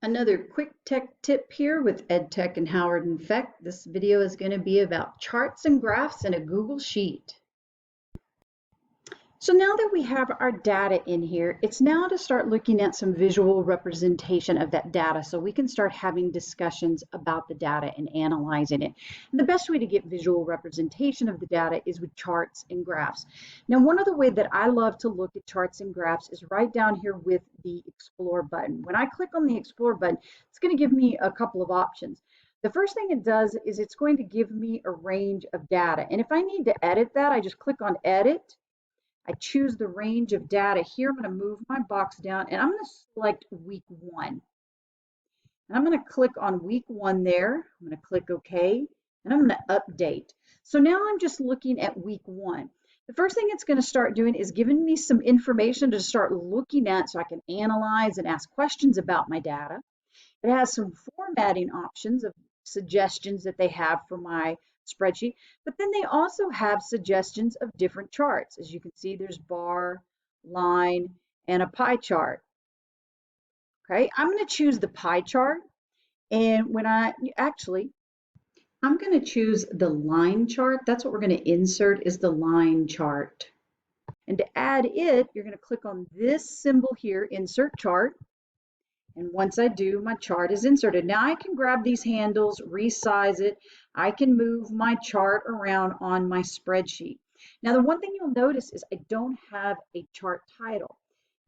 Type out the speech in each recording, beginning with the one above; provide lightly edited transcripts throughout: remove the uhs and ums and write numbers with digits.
Another quick tech tip here with EdTech and Howard Infect. This video is going to be about charts and graphs in a Google Sheet. So now that we have our data in here, it's now to start looking at some visual representation of that data so we can start having discussions about the data and analyzing it. And the best way to get visual representation of the data is with charts and graphs. Now, one of the ways that I love to look at charts and graphs is right down here with the Explore button. When I click on the Explore button, it's going to give me a couple of options. The first thing it does is it's going to give me a range of data. And if I need to edit that, I just click on Edit. I choose the range of data here. I'm going to move my box down and I'm going to select week 1. And I'm going to click on week 1 there. I'm going to click OK and I'm going to update. So now I'm just looking at week 1. The first thing it's going to start doing is giving me some information to start looking at so I can analyze and ask questions about my data. It has some formatting options of suggestions that they have for my spreadsheet, but then they also have suggestions of different charts. As you can see, there's bar, line, and a pie chart. Okay, I'm going to choose the pie chart, and I'm going to choose the line chart. That's what we're going to insert is the line chart. And to add it, you're going to click on this symbol here, Insert Chart. And once I do, my chart is inserted. Now I can grab these handles, resize it. I can move my chart around on my spreadsheet. Now the one thing you'll notice is I don't have a chart title.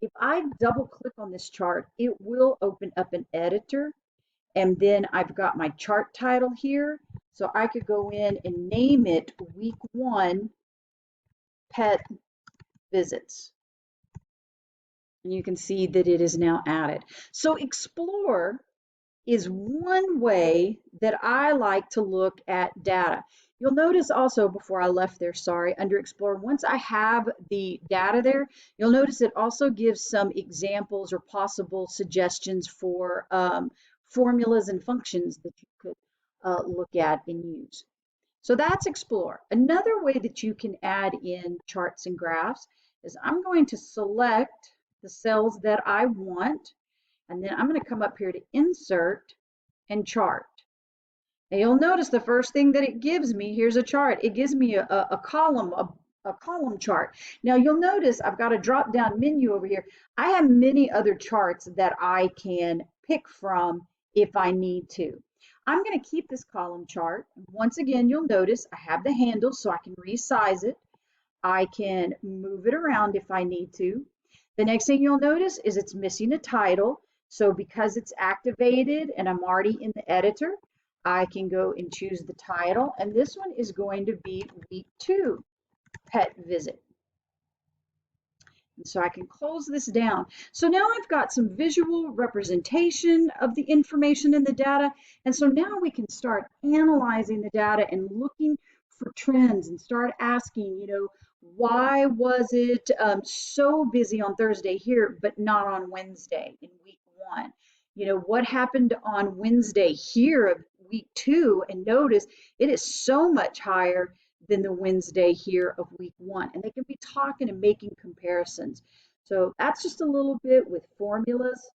If I double click on this chart, it will open up an editor. And then I've got my chart title here. So I could go in and name it Week 1 Pet Visits. And you can see that it is now added. So Explore is one way that I like to look at data. You'll notice also before I left there, under Explore, once I have the data there, you'll notice it also gives some examples or possible suggestions for formulas and functions that you could look at and use. So that's Explore. Another way that you can add in charts and graphs is I'm going to select the cells that I want, and then I'm going to come up here to Insert and Chart. Now you'll notice the first thing that it gives me, here's a chart. It gives me a column, a column chart. Now you'll notice I've got a drop down menu over here. I have many other charts that I can pick from if I need to. I'm going to keep this column chart. Once again, you'll notice I have the handles so I can resize it. I can move it around if I need to. The next thing you'll notice is it's missing a title. So because it's activated and I'm already in the editor, I can go and choose the title. And this one is going to be Week 2 Pet Visit. And so I can close this down. So now I've got some visual representation of the information in the data. And so now we can start analyzing the data and looking for trends and start asking, why was it so busy on Thursday here, but not on Wednesday in week 1? What happened on Wednesday here of week 2? And notice it is so much higher than the Wednesday here of week 1. And they can be talking and making comparisons. So that's just a little bit with formulas,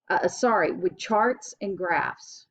with charts and graphs.